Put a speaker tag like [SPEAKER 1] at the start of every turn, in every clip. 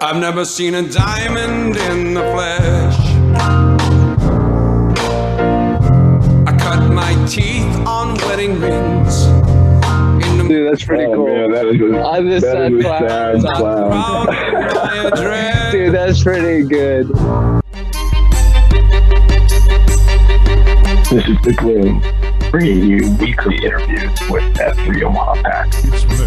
[SPEAKER 1] I've never seen a diamond in the flesh. I cut my teeth on wedding rings.
[SPEAKER 2] Dude, that's pretty cool.
[SPEAKER 3] Man, that is a sad clown.
[SPEAKER 2] Dude, that's pretty good.
[SPEAKER 3] This is The Gloom, bringing you weekly interviews with F3 Omaha packs,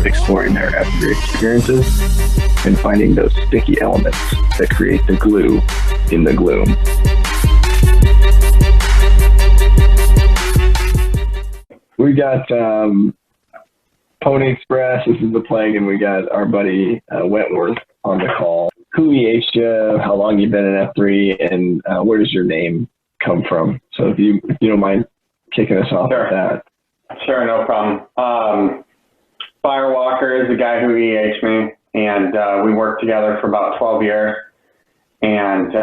[SPEAKER 3] exploring their F3 experiences and finding those sticky elements that create the glue in the gloom. We got Pony Express, this is the Plague, and we got our buddy Wentworth on the call. Who EH'd you, how long you been in F3, and where does your name come from? So if you don't mind kicking us off with that.
[SPEAKER 4] Sure, no problem. Firewalker is the guy who EH'd me, and we worked together for about 12 years. And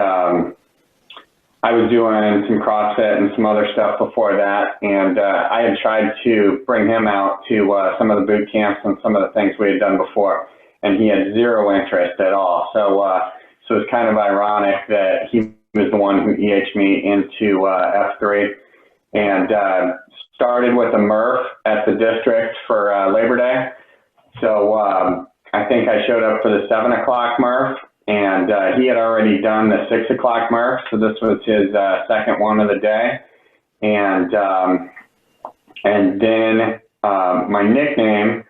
[SPEAKER 4] I was doing some CrossFit and some other stuff before that, and I had tried to bring him out to some of the boot camps and some of the things we had done before, and he had zero interest at all. So it's kind of ironic that he was the one who EH'd me into F3, and started with a Murph at the district for Labor Day. So I think I showed up for the 7 o'clock Murph, and he had already done the 6 o'clock Murph, so this was his second one of the day. And then my nickname,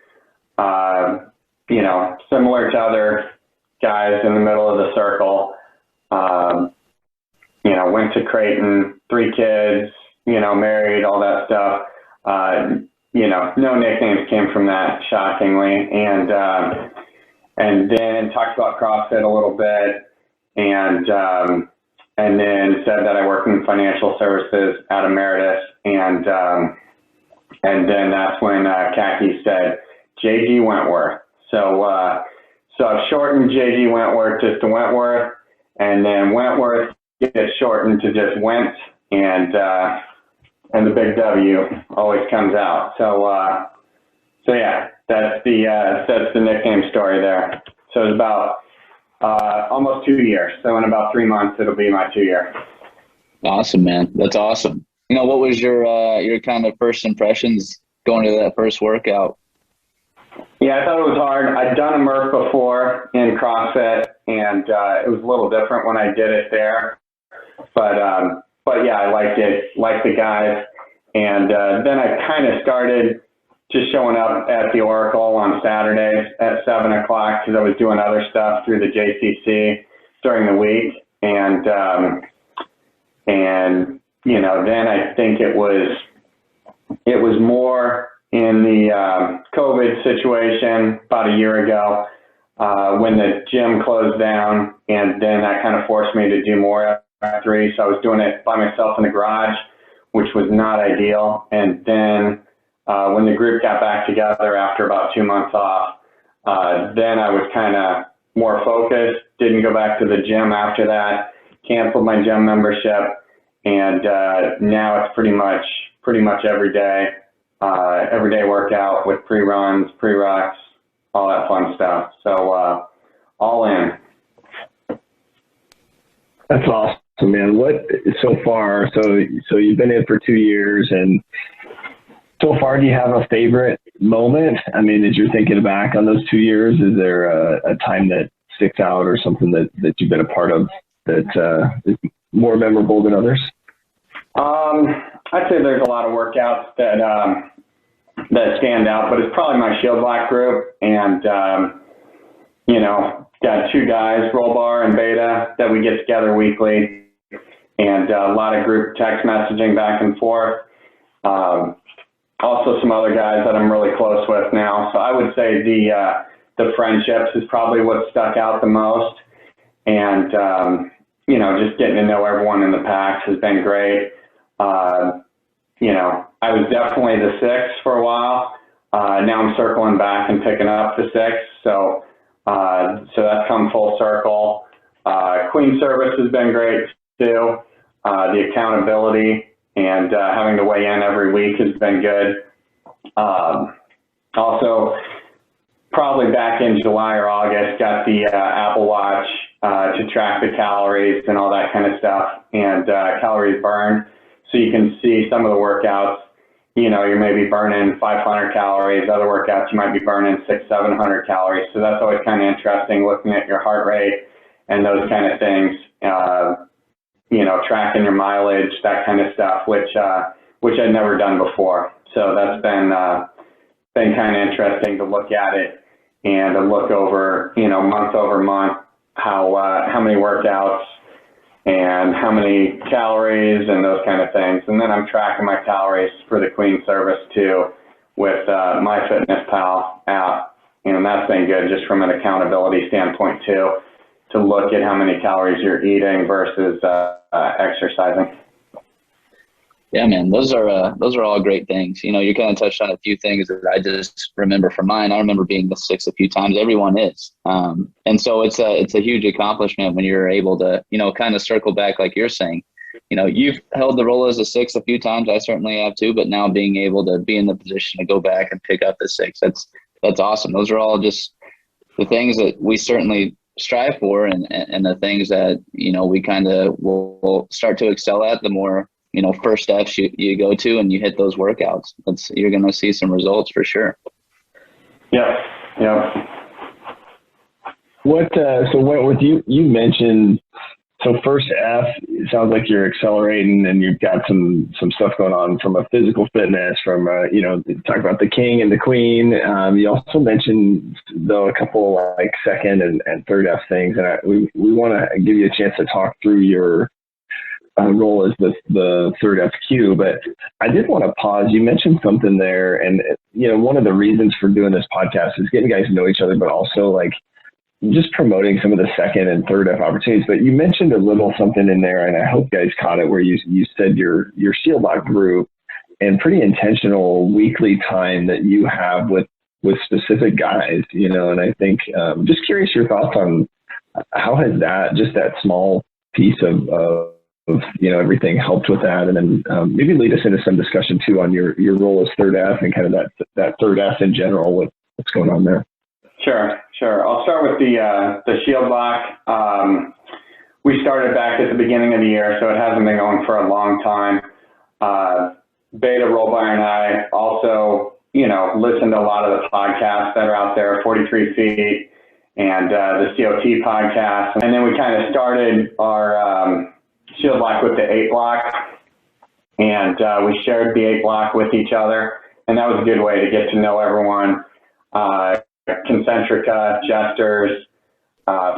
[SPEAKER 4] similar to other guys in the middle of the circle, went to Creighton, 3 kids, married, all that stuff. No nicknames came from that, shockingly. And then talked about CrossFit a little bit, and then said that I work in financial services at Emeritus, and then that's when Khaki said JG Wentworth. So I've shortened JG Wentworth just to Wentworth, and then Wentworth gets shortened to just Went, and the big W always comes out. So yeah, that's the nickname story there. So it's about almost 2 years. So in about 3 months, it'll be my 2 year.
[SPEAKER 2] Awesome, man. That's awesome. What was your kind of first impressions going to that first workout?
[SPEAKER 4] Yeah, I thought it was hard. I'd done a Murph before in CrossFit, and it was a little different when I did it there. But yeah, I liked it, liked the guys. And then I kind of started just showing up at the Oracle on Saturdays at 7 o'clock because I was doing other stuff through the JCC during the week. And then I think it was more in the COVID situation about a year ago when the gym closed down, and then that kind of forced me to do more F3. So I was doing it by myself in the garage, which was not ideal. And then when the group got back together after about 2 months off, then I was kind of more focused, didn't go back to the gym after that, canceled my gym membership, and now it's pretty much every day workout with pre-runs, pre-rucks, all that fun stuff. So all in.
[SPEAKER 3] That's awesome, man. What so far? So you've been in for 2 years, and so far, do you have a favorite moment? I mean, as you're thinking back on those 2 years, is there a time that sticks out or something that you've been a part of that is more memorable than others?
[SPEAKER 4] I'd say there's a lot of workouts that stand out, but it's probably my Shield Block group, and got 2 guys, Roll Bar and Beta, that we get together weekly, and a lot of group text messaging back and forth. Also some other guys that I'm really close with now. So I would say the friendships is probably what stuck out the most. And, just getting to know everyone in the packs has been great. I was definitely the 6 for a while. Now I'm circling back and picking up the 6. So that's come full circle. Queen service has been great too. The accountability and having to weigh in every week has been good. Also, probably back in July or August, got the Apple Watch to track the calories and all that kind of stuff, and calories burned. So you can see some of the workouts, you know, you're maybe burning 500 calories. Other workouts, you might be burning 600-700 calories. So that's always kind of interesting, looking at your heart rate and those kind of things, you know, tracking your mileage, that kind of stuff, which I'd never done before. So that's been kind of interesting to look at it and to look over, you know, month over month, how many workouts and how many calories and those kind of things. And then I'm tracking my calories for the Queen service too with MyFitnessPal app. And that's been good just from an accountability standpoint too, to look at how many calories you're eating versus exercising.
[SPEAKER 2] Yeah, man, those are all great things. You know, you kind of touched on a few things that I just remember from mine. I remember being the 6 a few times. Everyone is, and so it's a huge accomplishment when you're able to, you know, kind of circle back like you're saying. You know, you've held the role as a 6 a few times. I certainly have too. But now being able to be in the position to go back and pick up the 6, that's awesome. Those are all just the things that we certainly strive for, and the things that, you know, we kind of will start to excel at the more, you know, first steps you go to and you hit those workouts. You're going to see some results for sure.
[SPEAKER 4] Yeah.
[SPEAKER 3] What, so Wentworth, you mentioned, so first F, it sounds like you're accelerating and you've got some stuff going on from a physical fitness, from, you know, talk about the king and the queen. You also mentioned though a couple like second and third F things. And we want to give you a chance to talk through your role as the third FQ, but I did want to pause. You mentioned something there, and you know, one of the reasons for doing this podcast is getting guys to know each other, but also like just promoting some of the second and third F opportunities. But you mentioned a little something in there, and I hope guys caught it, where you said your Shield Lock group and pretty intentional weekly time that you have with specific guys, you know. And I think just curious your thoughts on how has that small piece of you know, everything helped with that, and then maybe lead us into some discussion too on your role as third F and kind of that third F in general, what's going on there.
[SPEAKER 4] Sure. I'll start with the Shield Lock. We started back at the beginning of the year, so it hasn't been going for a long time. Beta, Rollby, and I also, you know, listen to a lot of the podcasts that are out there, 43 Feet and the COT podcast, and then we kind of started our Shield Lock with the 8 block, and we shared the 8 block with each other, and that was a good way to get to know everyone. Concentrica, gestures,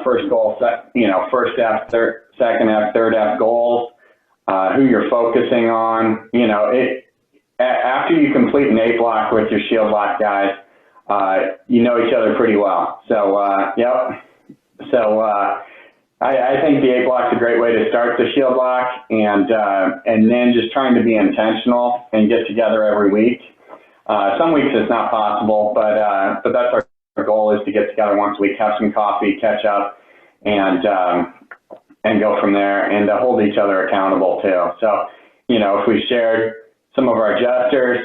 [SPEAKER 4] first goal, first F, second F, third F goals, who you're focusing on. You know, after you complete an 8 block with your Shield Lock guys, you know each other pretty well. So, yep. So, I think the 8 block is a great way to start the Shield Lock, and then just trying to be intentional and get together every week. Some weeks it's not possible, but that's our goal, is to get together once a week, have some coffee, catch up, and go from there, and to hold each other accountable too. So, you know, if we shared some of our gestures,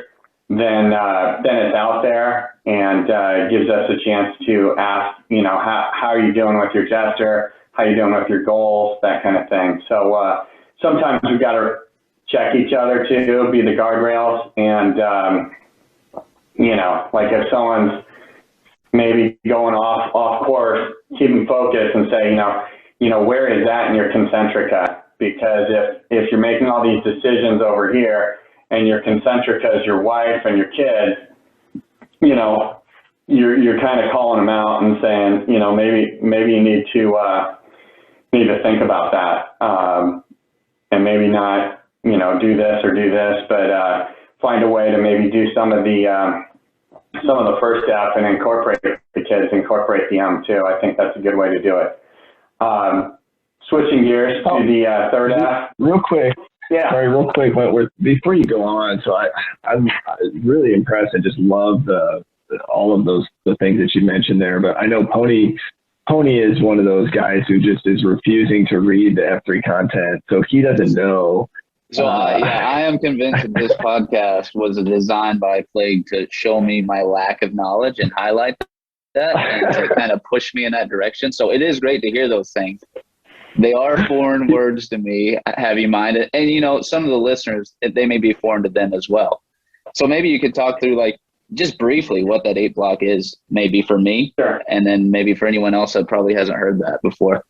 [SPEAKER 4] then it's out there, and it gives us a chance to ask, you know, how are you doing with your gesture? How you doing with your goals, that kind of thing. So sometimes we've got to check each other too, be the guardrails, and you know, like if someone's maybe going off course, keep them focused and say, you know, where is that in your concentrica? Because if you're making all these decisions over here and your concentrica is your wife and your kids, you know, you're kind of calling them out and saying, you know, maybe you need to think about that, and maybe not, you know, do this or do this, but find a way to maybe do some of the first step and incorporate the kids, incorporate the M too. I think that's a good way to do it. Switching gears to the third F.
[SPEAKER 3] Real quick.
[SPEAKER 4] Yeah.
[SPEAKER 3] Sorry, real quick, Wentworth, before you go on, so I'm really impressed. I just love all of the things that you mentioned there. But I know Pony is one of those guys who just is refusing to read the F3 content, so he doesn't know.
[SPEAKER 2] So I am convinced that this podcast was designed by Plague to show me my lack of knowledge and highlight that and to kind of push me in that direction. So it is great to hear those things. They are foreign words to me, have you mind it. And, you know, some of the listeners, they may be foreign to them as well. So maybe you could talk through, like, just briefly what that 8 block is, maybe for me,
[SPEAKER 4] Sure.
[SPEAKER 2] and then maybe for anyone else that probably hasn't heard that before.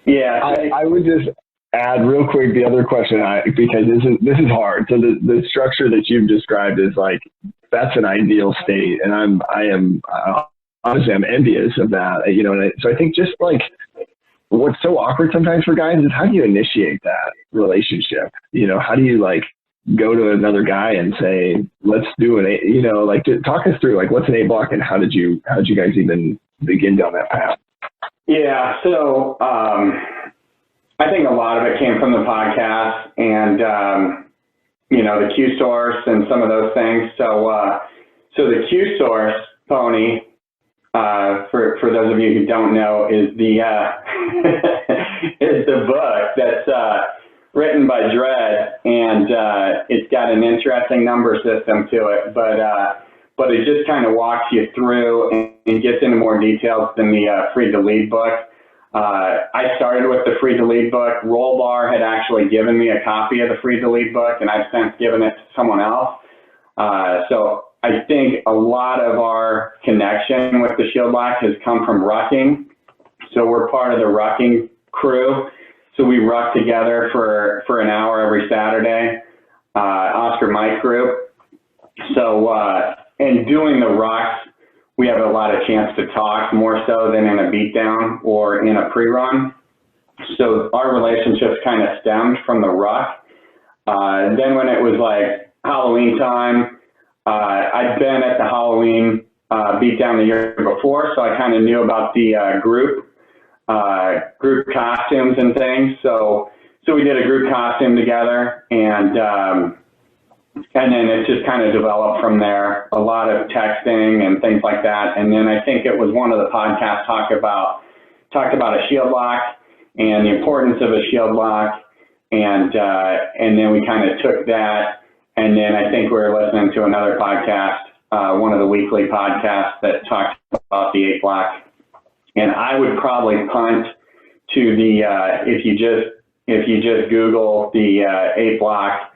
[SPEAKER 4] Yeah.
[SPEAKER 3] I would just add real quick the other question, because this is hard. So the structure that you've described is like, that's an ideal state. And honestly, I'm envious of that, you know. And so I think just like, what's so awkward sometimes for guys is how do you initiate that relationship? You know, how do you like go to another guy and say, let's do an 8, you know, like talk us through like what's an 8 block and how did you guys even begin down that path?
[SPEAKER 4] Yeah. So, I think a lot of it came from the podcast and, you know, the Q source and some of those things. So the Q source, Pony, for those of you who don't know, is the is the book that's written by Dredd, and it's got an interesting number system to it, but it just kind of walks you through and gets into more details than the Free to Lead book. I started with the Free to Lead book. Rollbar had actually given me a copy of the Free to Lead book, and I've since given it to someone else. So I think a lot of our connection with the Shield Lock has come from rucking. So we're part of the rucking crew. So we ruck together for an hour every Saturday, Oscar Mike group. So, in doing the rucks, we have a lot of chance to talk, more so than in a beatdown or in a pre-run. So our relationships kind of stemmed from the ruck. Then when it was like Halloween time, I'd been at the Halloween beatdown the year before, so I kind of knew about the group costumes and things. So we did a group costume together, and then it just kind of developed from there. A lot of texting and things like that. And then I think it was one of the podcasts talked about a shield lock and the importance of a shield lock, and then we kind of took that. And then I think we were listening to another podcast, one of the weekly podcasts that talked about the 8 block. And I would probably punt to the if you just Google the 8 block,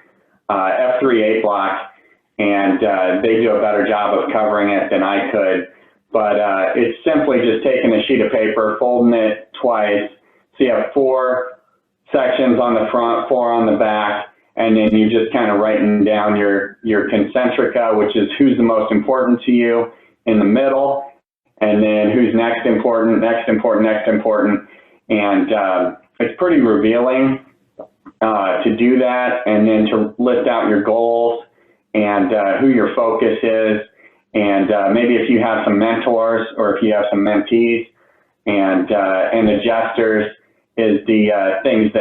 [SPEAKER 4] F3 8 block, and they do a better job of covering it than I could. But it's simply just taking a sheet of paper, folding it twice. So you have 4 sections on the front, 4 on the back. And then you're just kind of writing down your concentrica, which is who's the most important to you in the middle, and then who's next important. And it's pretty revealing to do that, and then to list out your goals and who your focus is, and maybe if you have some mentors or if you have some mentees, and adjusters is the things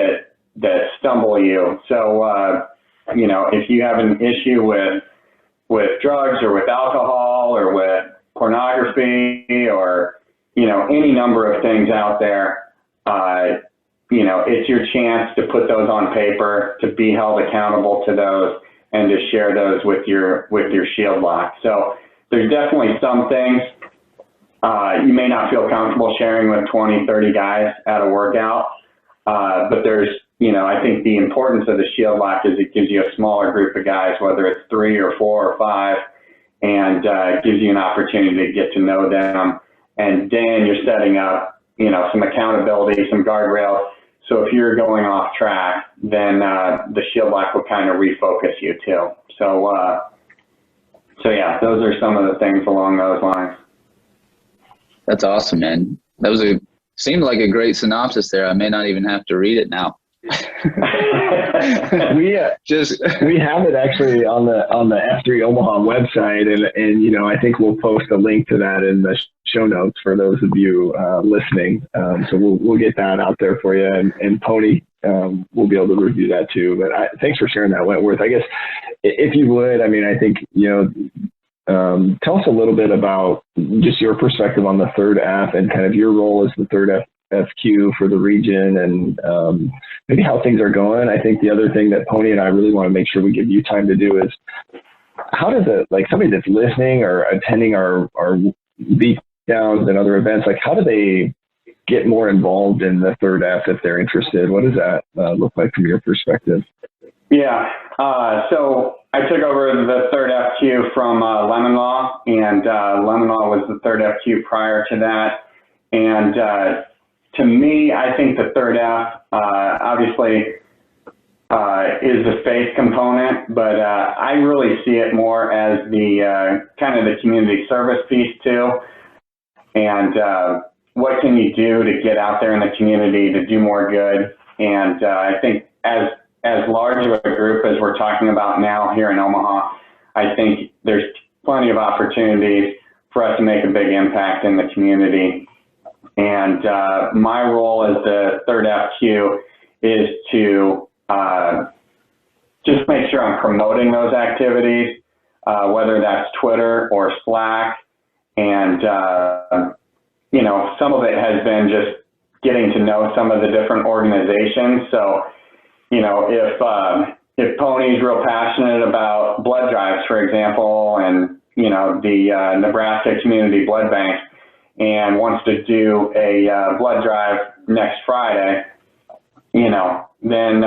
[SPEAKER 4] that stumble you. So, you know, if you have an issue with drugs or with alcohol or with pornography or, you know, any number of things out there, you know, it's your chance to put those on paper, to be held accountable to those, and to share those with your shield lock. So there's definitely some things you may not feel comfortable sharing with 20, 30 guys at a workout, but there's, you know, I think the importance of the shield lock is it gives you a smaller group of guys, whether it's 3 or 4 or 5, and gives you an opportunity to get to know them. And then you're setting up, you know, some accountability, some guardrails. So if you're going off track, then the shield lock will kind of refocus you too. So yeah, those are some of the things along those lines.
[SPEAKER 2] That's awesome, man. That seemed like a great synopsis there. I may not even have to read it now.
[SPEAKER 3] we have it actually on the F3 Omaha website, and you know, I think we'll post a link to that in the show notes for those of you listening. So we'll get that out there for you, and Pony will be able to review that too. But thanks for sharing that, Wentworth. I guess if you would, I mean, I think, you know, tell us a little bit about just your perspective on the third F and kind of your role as the third FQ for the region, and maybe how things are going. I think the other thing that Pony and I really want to make sure we give you time to do is, how does like somebody that's listening or attending our downs and other events, like how do they get more involved in the third F if they're interested? What does that look like from your perspective?
[SPEAKER 4] Yeah. So I took over the third FQ from Lemon Law, and Lemon Law was the third FQ prior to that. And to me, I think the third F obviously is the faith component, but I really see it more as the kind of the community service piece too. And what can you do to get out there in the community to do more good? And I think as large of a group as we're talking about now here in Omaha, I think there's plenty of opportunities for us to make a big impact in the community. And my role as the third FQ is to just make sure I'm promoting those activities, whether that's Twitter or Slack. And, you know, some of it has been just getting to know some of the different organizations. So, you know, if Pony's real passionate about blood drives, for example, and, you know, the Nebraska Community Blood Bank, and wants to do a blood drive next Friday, you know, then,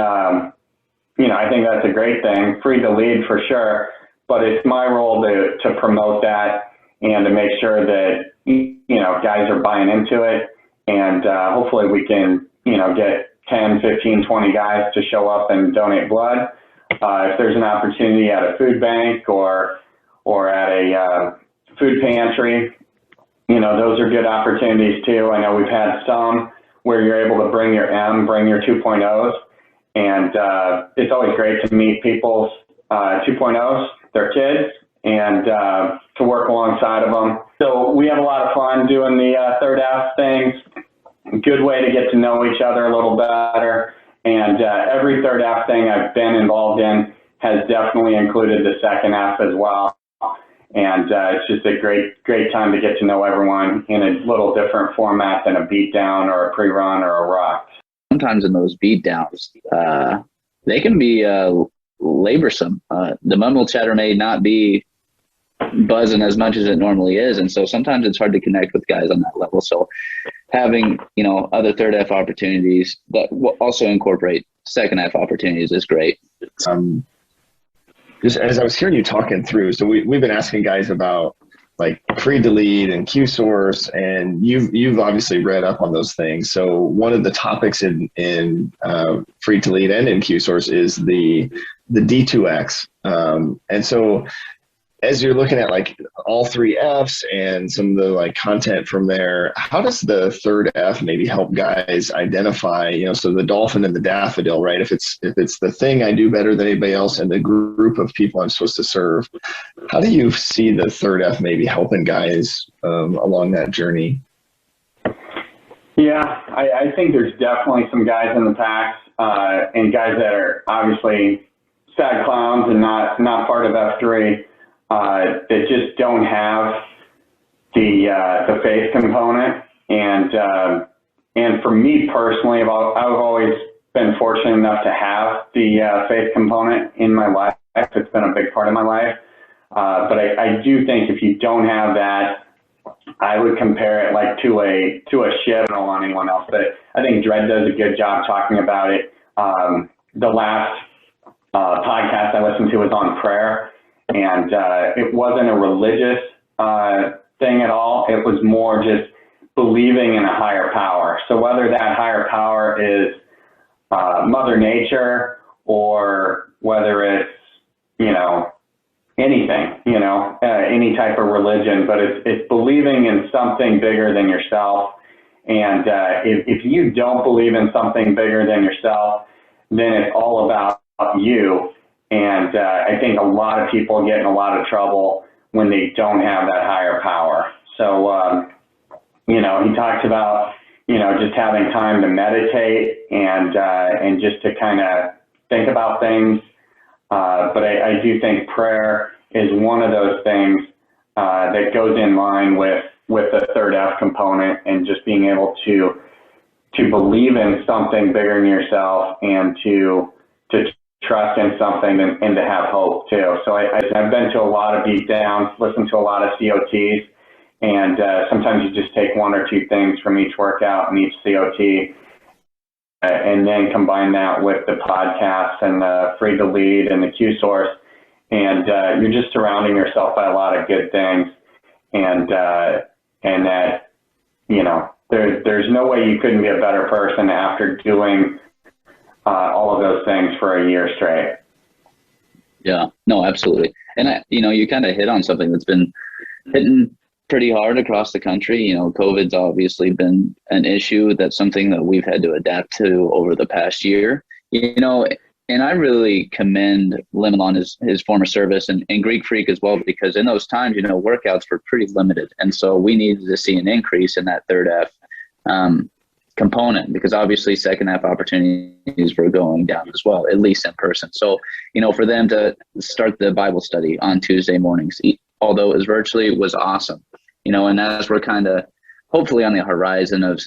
[SPEAKER 4] you know, I think that's a great thing. Free to lead for sure, but it's my role to promote that and to make sure that, you know, guys are buying into it. And hopefully we can, you know, get 10, 15, 20 guys to show up and donate blood. If there's an opportunity at a food bank or at a food pantry, you know, those are good opportunities too. I know we've had some where you're able to bring your 2.0s, and it's always great to meet people's 2.0s, their kids, and to work alongside of them. So we have a lot of fun doing the third F things. Good way to get to know each other a little better. And every third F thing I've been involved in has definitely included the second F as well. And it's just a great time to get to know everyone in a little different format than a beatdown or a pre-run or a rock.
[SPEAKER 2] Sometimes in those beatdowns, they can be laborsome. The mumble chatter may not be buzzing as much as it normally is, and so sometimes it's hard to connect with guys on that level. So having, you know, other third F opportunities that will also incorporate second F opportunities is great.
[SPEAKER 3] Just as I was hearing you talking through, so we've been asking guys about like free to lead and Q source, and you've obviously read up on those things. So one of the topics in free to lead and in Q source is the D2X, and so as you're looking at like all three Fs and some of the like content from there, how does the third F maybe help guys identify, you know, so the dolphin and the daffodil, right? If it's the thing I do better than anybody else and the group of people I'm supposed to serve, how do you see the third F maybe helping guys along that journey?
[SPEAKER 4] Yeah, I think there's definitely some guys in the packs and guys that are obviously sad clowns and not part of F3. That just don't have the faith component, and for me personally, I've always been fortunate enough to have the faith component in my life. It's been a big part of my life, but I do think if you don't have that, I would compare it like to a shit on anyone else. But I think Dredd does a good job talking about it. The last podcast I listened to was on prayer. And it wasn't a religious thing at all. It was more just believing in a higher power. So whether that higher power is Mother Nature or whether it's, you know, anything, you know, any type of religion, but it's believing in something bigger than yourself. And if you don't believe in something bigger than yourself, then it's all about you. And I think a lot of people get in a lot of trouble when they don't have that higher power. So, you know, he talks about, you know, just having time to meditate and just to kind of think about things. But I do think prayer is one of those things that goes in line with the third F component, and just being able to believe in something bigger than yourself and to trust in something and to have hope too. So I've been to a lot of beatdowns, listened to a lot of COTs, And sometimes you just take one or two things from each workout and each COT, and then combine that with the podcasts and the Free to Lead and the Q Source. And you're just surrounding yourself by a lot of good things. And that, you know, there's no way you couldn't be a better person after doing all of those things for a year straight.
[SPEAKER 2] Yeah, no, absolutely. And you kind of hit on something that's been hitting pretty hard across the country. You know, COVID's obviously been an issue. That's something that we've had to adapt to over the past year. You know, and I really commend Lemon on his former service and Greek Freak as well, because in those times, you know, workouts were pretty limited. And so we needed to see an increase in that third F component, because obviously second half opportunities were going down as well, at least in person. So, you know, for them to start the Bible study on Tuesday mornings, although it was virtually, was awesome. You know, and as we're kind of hopefully on the horizon of,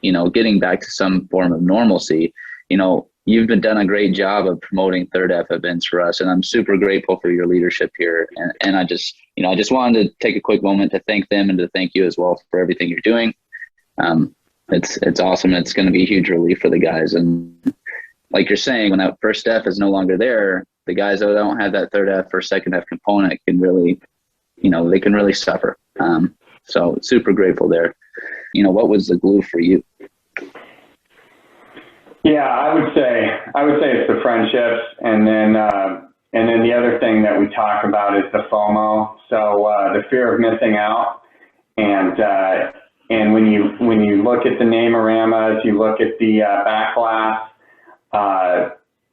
[SPEAKER 2] you know, getting back to some form of normalcy, you know, you've done a great job of promoting third F events for us. And I'm super grateful for your leadership here. And I just wanted to take a quick moment to thank them and to thank you as well for everything you're doing. It's awesome. It's going to be a huge relief for the guys. And like you're saying, when that first F is no longer there, the guys that don't have that third F or second F component can really, you know, they can really suffer. So super grateful there. You know, what was the glue for you?
[SPEAKER 4] Yeah, I would say it's the friendships, and then the other thing that we talk about is the FOMO. So the fear of missing out, and when you look at the name-oramas, you look at the backlash,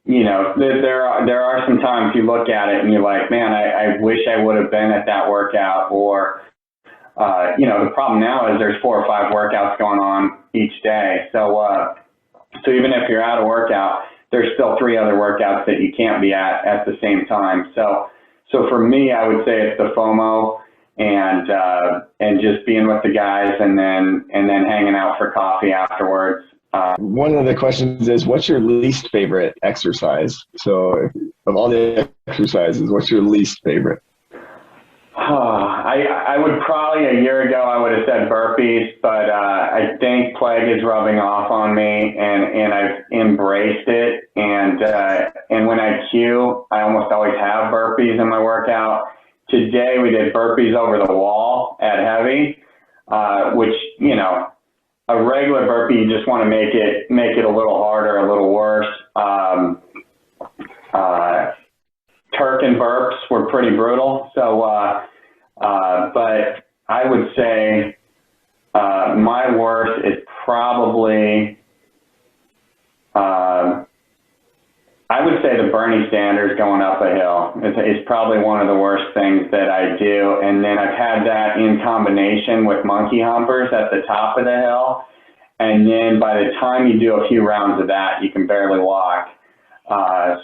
[SPEAKER 4] you know, there are some times you look at it and you're like, man, I wish I would have been at that workout. Or you know, the problem now is there's 4 or 5 workouts going on each day. So even if you're at a workout, there's still 3 other workouts that you can't be at the same time. So for me, I would say it's the FOMO and just being with the guys and then hanging out for coffee afterwards.
[SPEAKER 3] One of the questions is, what's your least favorite exercise? So of all the exercises, what's your least favorite?
[SPEAKER 4] I would probably, a year ago, I would have said burpees, but I think plague is rubbing off on me, and I've embraced it. And when I cue, I almost always have burpees in my workout. Today we did burpees over the wall at heavy, which, you know, a regular burpee, you just want to make it a little harder, a little worse. Turk and burps were pretty brutal. So, but I would say my worst is probably, I would say the Bernie Sanders going up a hill is probably one of the worst things that I do. And then I've had that in combination with monkey humpers at the top of the hill. And then by the time you do a few rounds of that, you can barely walk.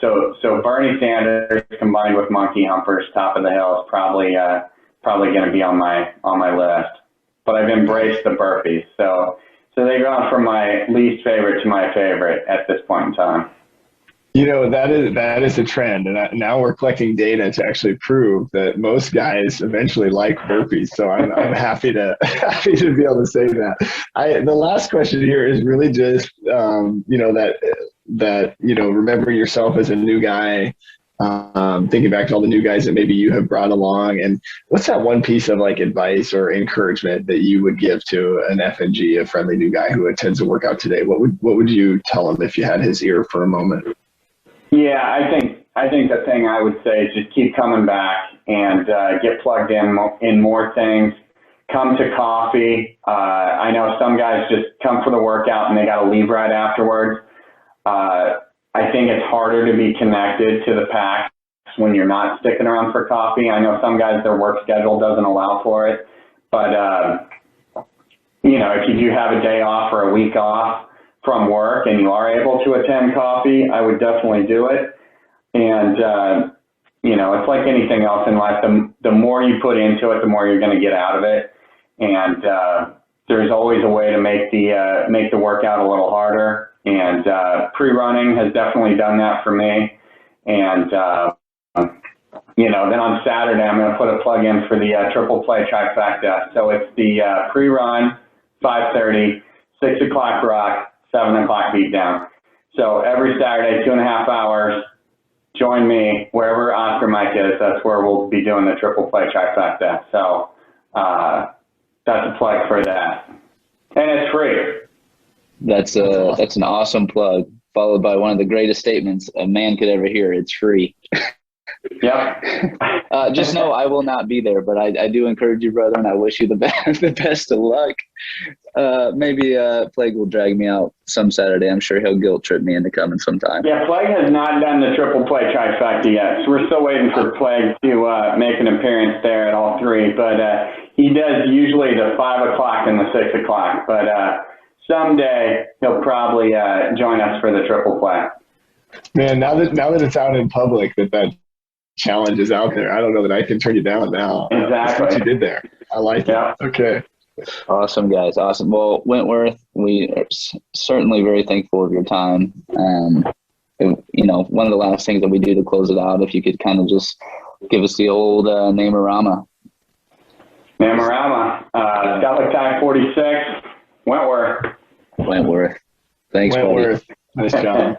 [SPEAKER 4] So Bernie Sanders combined with monkey humpers, top of the hill, is probably going to be on my list. But I've embraced the burpees, so they've gone from my least favorite to my favorite at this point in time.
[SPEAKER 3] You know, that is a trend, and now we're collecting data to actually prove that most guys eventually like burpees. So I'm happy to be able to say that. The last question here is really just you know, that you know, remember yourself as a new guy, thinking back to all the new guys that maybe you have brought along, and what's that one piece of like advice or encouragement that you would give to an FNG, a friendly new guy who attends a workout today? What would you tell him if you had his ear for a moment?
[SPEAKER 4] Yeah, I think the thing I would say is just keep coming back and get plugged in more things. Come to coffee. I know some guys just come for the workout and they got to leave right afterwards. I think it's harder to be connected to the pack when you're not sticking around for coffee. I know some guys, their work schedule doesn't allow for it, but you know, if you do have a day off or a week off from work and you are able to attend coffee, I would definitely do it. And you know, it's like anything else in life. The more you put into it, the more you're going to get out of it. And there's always a way to make the workout a little harder. And pre-running has definitely done that for me. And then on Saturday, I'm going to put a plug in for the triple play trifecta. So it's the pre-run, 5:30, 6 o'clock rock, 7 o'clock beatdown. So every Saturday, 2.5 hours, join me wherever Oscar Mike is. That's where we'll be doing the triple play trifecta. So that's a plug for that. And it's free.
[SPEAKER 2] That's an awesome plug, followed by one of the greatest statements a man could ever hear. It's free.
[SPEAKER 4] Yep.
[SPEAKER 2] Just know I will not be there, but I do encourage you, brother, and I wish you the best of luck. Maybe Plague will drag me out some Saturday. I'm sure he'll guilt trip me into coming sometime.
[SPEAKER 4] Yeah, Plague has not done the triple play trifecta yet, so we're still waiting for Plague to make an appearance there at all three. But he does usually the 5 o'clock and the 6 o'clock. But someday he'll probably join us for the triple play.
[SPEAKER 3] Man, now that it's out in public that challenge is out there, I don't know that I can turn you down now.
[SPEAKER 4] Exactly.
[SPEAKER 3] That's what you did there. I like it. Okay.
[SPEAKER 2] Awesome, guys. Awesome. Well, Wentworth, we are certainly very thankful of your time. One of the last things that we do to close it out, if you could kind of just give us the old name-orama.
[SPEAKER 4] Name-orama. Scout Tag 46, Wentworth.
[SPEAKER 2] Wentworth. Thanks,
[SPEAKER 3] Wentworth.
[SPEAKER 2] buddy.
[SPEAKER 3] Nice job.